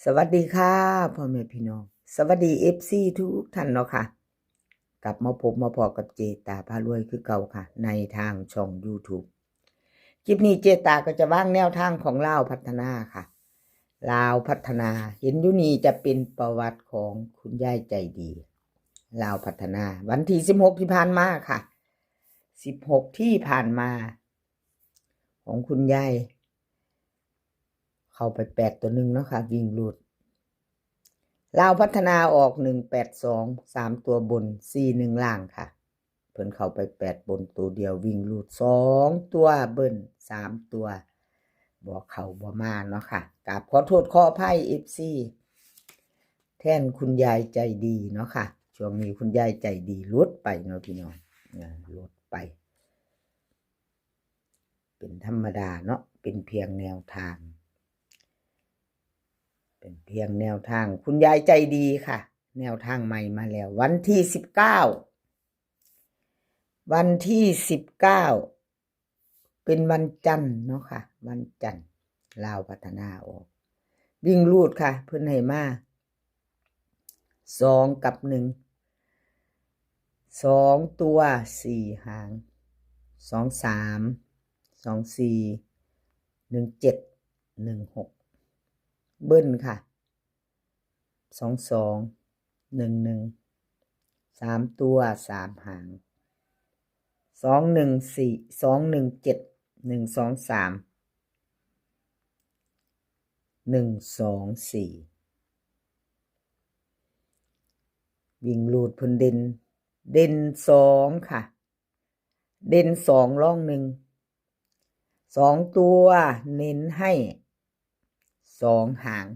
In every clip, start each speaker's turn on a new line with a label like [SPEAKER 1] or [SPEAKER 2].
[SPEAKER 1] สวัสดีค่ะพ่อแม่พี่น้องสวัสดีFC ทุกท่านเนาะค่ะกลับมาพบมาพอกับเจตาพารวยคือเก่าค่ะในทางช่อง YouTube คลิปนี้เจตาก็จะวางแนวทางของลาวพัฒนาค่ะลาวพัฒนาเห็นอยู่นี่จะเป็นประวัติของคุณยายใจดีลาวพัฒนาวันที่16ที่ผ่านมาค่ะ16ที่ผ่านมาของคุณยายเข้าไป8ตัวหนึ่งเนาะค่ะวิ่งรูดลาวพัฒนาออก182 3ตัวบน41ล่างค่ะเพิ่นเข้าไป8บนตัวเดียววิ่งรูด2ตัวเบิ้น3ตัวบ่เข้าบ่มาเนาะค่ะกราบขอโทษขออภัย FC แทนคุณยายใจดีเนาะค่ะช่วงนี้คุณยายใจดีหลุดไปเนาะพี่น้องหลุดไปเป็นธรรมดาเนาะเป็นเพียงแนวทางคุณยายใจดีค่ะแนวทางใหม่มาแล้ววันที่19เป็นวันจันทร์เนาะค่ะวันจันทร์ลาวพัฒนาออกวิ่งรูดค่ะเพิ่นให้มา2กับ1 2ตัว4หาง2 3 2 4 1 7 1 6เบิ้ลค่ะ2 2 1 1 3ตัว3หาง2 1 4 2 1 7 1 2 3 1 2 4วิ่งรูดเพิ่นเด่น2ค่ะเด่น2ร่อง1 2ตัวเน้นให้2หาง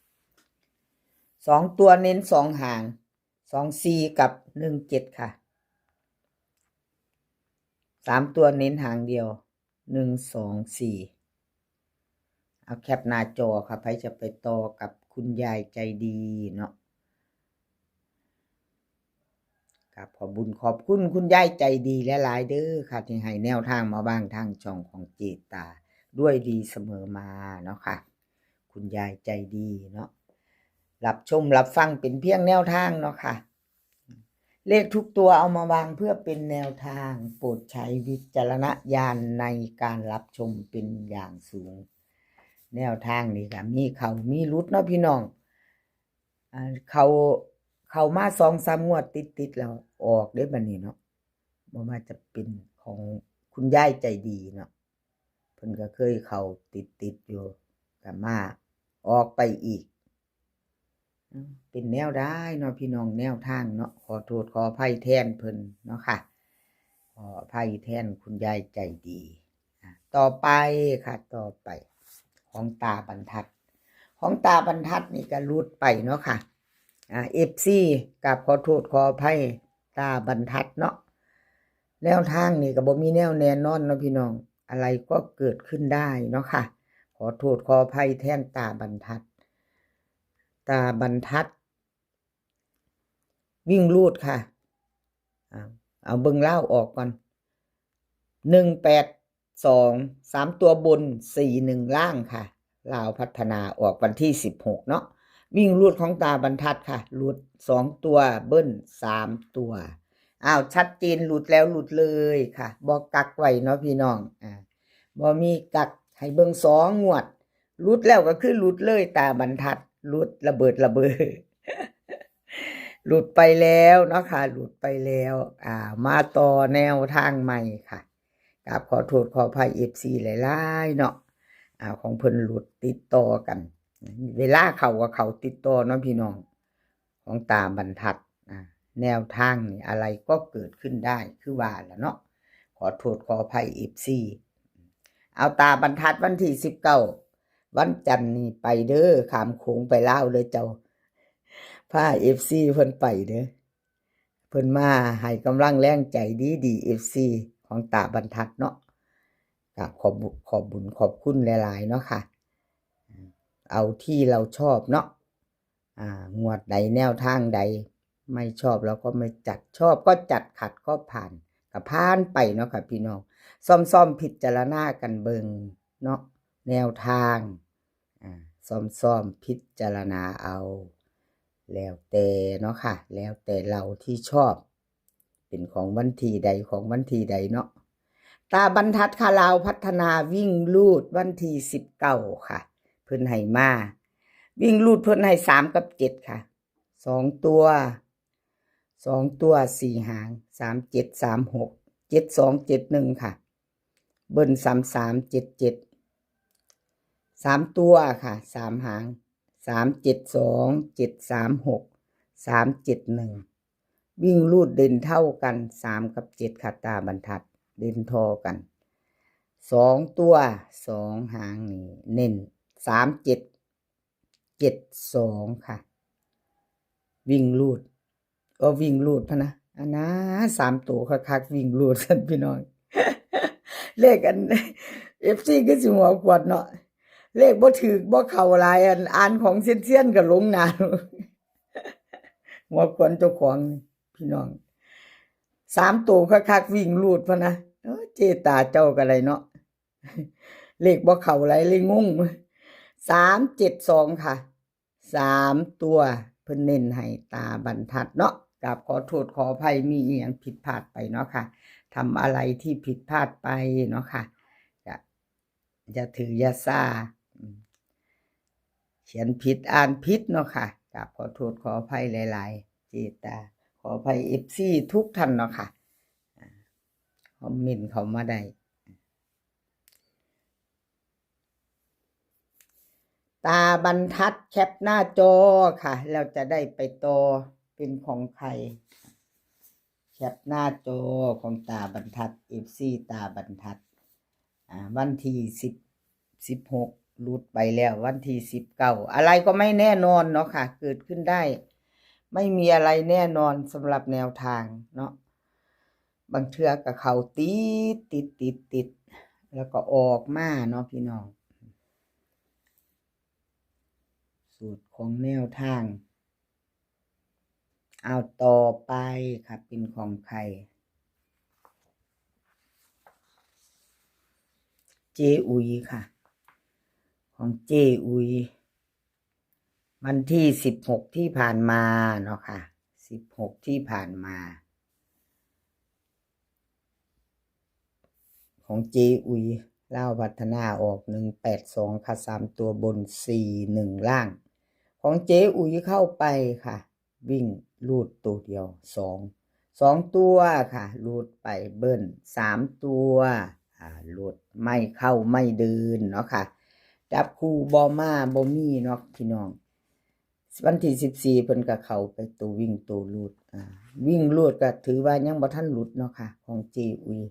[SPEAKER 1] 2ตัวเน้น2หาง2 4กับ1 7ค่ะ3ตัวเน้นหางเดียว1 2 4เอาแคปหน้าจอค่ะใครจะไปต่อกับคุณยายใจดีเนาะครับขอบุญขอบคุณคุณยายใจดีหลายๆเด้อค่ะที่ให้แนวทางมาบ้างทางช่องของเจตาด้วยดีเสมอมาเนาะค่ะคุณยายใจดีเนาะรับชมรับฟังเป็นเพียงแนวทางเนาะค่ะเลขทุกตัวเอามาวางเพื่อเป็นแนวทางโปรดใช้วิจารณญาณในการรับชมเป็นอย่างสูงแนวทางนี่ค่ะมีเขามีรุดเนาะพี่น้องเขามา2-3 งวดติดแล้วออกได้บัดนี้เนาะบ่ว่าจะเป็นของคุณยายใจดีเนาะเพิ่นก็เคยเข้าติดอยู่ก็มาออกไปอีกเป็นแนวได้เนาะพี่น้องแนวทางเนาะขอโทษขออภัยแทนเพิ่นเนาะค่ะขออภัยแทนคุณยายใจดีต่อไปค่ะต่อไปของตาบรรทัดนี่ก็หลุดไปเนาะค่ะFC กับขอโทษขออภัยตาบรรทัดเนาะแนวทางนี่ก็บ่มีแนวแน่นอนเนาะพี่น้องอะไรก็เกิดขึ้นได้เนาะค่ะขอโทษขออภัยแทนตาบรรทัดวิ่งรูดค่ะเอาเบิ่งเล่าออกก่อน182 3ตัวบน41ล่างค่ะลาวพัฒนาออกวันที่16เนาะวิ่งรูดของตาบรรทัดค่ะรูด2ตัวเบิ้ล3ตัวชัดเจนหลุดแล้วหลุดเลยค่ะบ่กักไว้เนาะพี่น้องบ่มีกักให้เบิ่ง2 งวดหลุดแล้วก็คือหลุดเลยตาบรรทัดหลุดระเบิดหลุดไปแล้วเนาะค่ะหลุดไปแล้วมาต่อแนวทางใหม่ค่ะกราบขอโทษขออภัย FC หลายๆเนาะของเพิ่นหลุดติดต่อกันเวลาเขากับเขาติดต่อเนาะพี่น้องของตาบรรทัดแนวทางนี่อะไรก็เกิดขึ้นได้คือว่าแล้วเนาะขอโทษขออภัย FC เอาตาบรรทัดวันที่19วันจันทร์นี่ไปเด้อข้ามโขงไปลาวเลยเจ้าพา FC เพิ่นไปเด้อเพิ่นมาให้กำลังแรงใจดี FC ของตาบรรทัดเนาะขอบบุญขอบคุณหลายๆเนาะค่ะเอาที่เราชอบเนาะงวดใดแนวทางใดไม่ชอบเราก็ไม่จัดชอบก็จัดขัดก็ผ่านก็ผ่านไปเนาะค่ะพี่น้องซ่อมพิจารณากันเบิงเนาะแนวทาง ซ่อมพิจารณาเอาแล้วแต่เนาะค่ะแล้วแต่เราที่ชอบเป็นของวันที่ใดของวันที่ใดเนาะตาบรรทัดค่ะลาวพัฒนาวิ่งลูดวันที่19ค่ะเพิ่นให้มาวิ่งลูดเพิ่นให้3กับ7ค่ะ2 ตัว4 หาง3736 7271ค่ะเบิ้ล3377 3 ตัวค่ะ3 หาง372 736 371วิ่งลูดเด่นเท่ากัน3กับ7ค่ะตาบรรทัดเด่นทอกัน2 ตัว2 หางนี่เน้น3772ค่ะวิ่งลูดวิ่งลูดพะนะอันนะ3 ตัวคักๆวิ่งลูดกันพี่น้อง เลขอัน FC ก็สิหัวขวดเนาะเลขบ่ถูกบ่เข้าหลายอันอ่านของเซียนๆก็ลงหน้า หัวขวัญเจ้าของพี่น้อง3 ตัวคักๆวิ่งลูดพะนะเจตาเจ้าก็ได้เนาะเลขบ่เข้าหลายเลยงง372ค่ะ3 ตัวเพิ่นเน้นให้ตาบรรทัดเนาะกับขอโทษขออภัยมีอีหยังผิดพลาดไปเนาะค่ะทำอะไรที่ผิดพลาดไปเนาะค่ะอย่าถืออย่าซ่าเขียนผิดอ่านผิดเนาะค่ะกับขอโทษขออภัยหลายๆเจตาขออภัย FC ทุกท่านเนาะค่ะคอมเมนต์เข้ามาได้ตาบรรทัดแคปหน้าจอค่ะเราจะได้ไปต่อเป็นของใครแคปหน้าจอของตาบรรทัด FC ตาบรรทัดวันที่16หลุดไปแล้ววันที่19อะไรก็ไม่แน่นอนเนาะค่ะเกิดขึ้นได้ไม่มีอะไรแน่นอนสำหรับแนวทางเนาะบางเทื่อก็เข้าติดแล้วก็ออกมาเนาะพี่น้องสูตรของแนวทางเอาต่อไปค่ะเป็นของใครเจอุยค่ะของเจอุยวันที่16ที่ผ่านมาเนาะค่ะ16ที่ผ่านมาของเจอุยเล่าพัฒนาออก182ค่ะ3 ตัวบน41ล่างของเจอุยเข้าไปค่ะวิ่งลูดตัวเดียว2 ตัวค่ะลูดไปเบิ้ล3 ตัวลูดไม่เข้าไม่เดินเนาะค่ะจับคู่บอมาบอมี่เนาะพี่น้องวันที่14เพิ่นก็เข้าไปตัววิ่งตัวลูดวิ่งลูดก็ถือว่ายังบ่ทันหลุดเนาะค่ะของเจอุย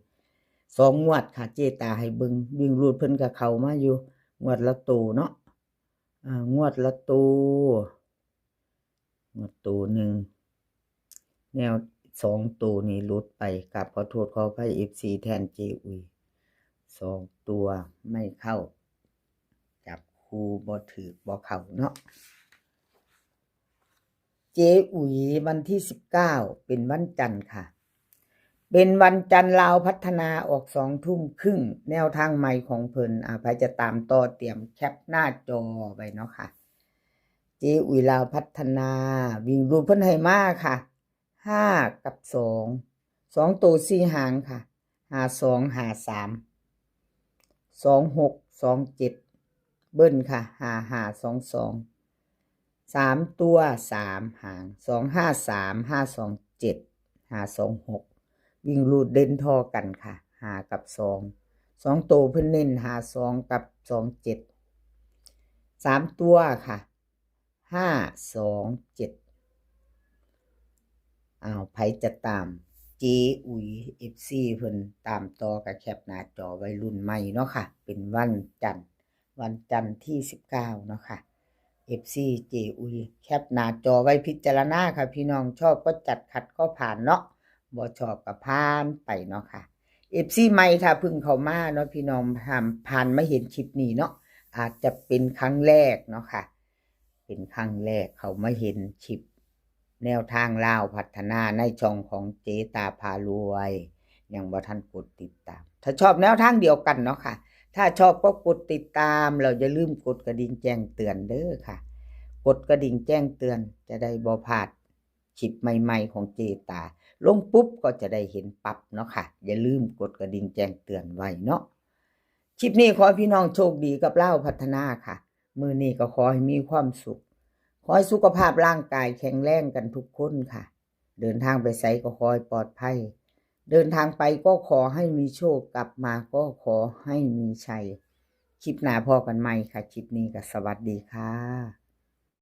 [SPEAKER 1] 2 งวดค่ะเจตาให้เบิ่งวิ่งลูดเพิ่นก็เข้ามาอยู่งวดละตัวเนาะงวดละตัวหนึ่งแนว2 ตัวนี้หลุดไปกับขอโทษขออภัย FC แทนเจอุย2 ตัวไม่เข้าจับคู่บ่ถูกบ่เข้าเนาะเจอุยวันที่19เป็นวันจันทร์ค่ะเป็นวันจันทร์ลาวพัฒนาออก20:30แนวทางใหม่ของเพิ่นใครจะตามต่อเตรียมแคปหน้าจอไว้เนาะค่ะเจอุยลาวพัฒนาวิ่งรูปเพิ่นให้มาค่ะ5กับ2 ตัว4 หางค่ะ52 53 26 27เบิ้ลค่ะ5522 3 ตัว3 หาง253 527 526วิ่งรูดเด่นทอกันค่ะ5กับ2 ตัวเพิ่นเน้น52กับ27 3 ตัวค่ะ527ไผจะตามเจอุย FC เพิ่นตามต่อกับแคปหน้าจอไว้รุ่นใหม่เนาะค่ะเป็นวันจันทร์ที่19เนาะค่ะ FC เจอุยแคปหน้าจอไว้พิจารณาค่ะพี่น้องชอบก็จัดขัดก็ผ่านเนาะบ่ชอบก็ผ่านไปเนาะค่ะ FC ใหม่ถ้าเพิ่งเข้ามาเนาะพี่น้องผ่านมาเห็นคลิปนี้เนาะอาจจะเป็นครั้งแรกเนาะค่ะเป็นครั้งแรกเขามาเห็นคลิปแนวทางลาวพัฒนาในช่องของเจตาพารวยยังบ่ทันกดติดตามถ้าชอบแนวทางเดียวกันเนาะค่ะ ถ้าชอบก็กดติดตามเราอย่าลืมกดกระดิ่งแจ้งเตือนเด้อค่ะกดกระดิ่งแจ้งเตือนจะได้บ่พลาดคลิปใหม่ๆของเจตาลงปุ๊บก็จะได้เห็นปั๊บเนาะค่ะอย่าลืมกดกระดิ่งแจ้งเตือนไว้เนาะคลิปนี้ขอให้พี่น้องโชคดีกับเล่าพัฒนาค่ะมื้อนี้ก็ขอให้มีความสุขขอให้สุขภาพร่างกายแข็งแรงกันทุกคนค่ะเดินทางไปไสก็ขอให้ปลอดภัยเดินทางไปก็ขอให้มีโชคกลับมาก็ขอให้มีชัยคลิปหน้าพอกันใหม่ค่ะคลิปนี้ก็สวัสดีค่ะ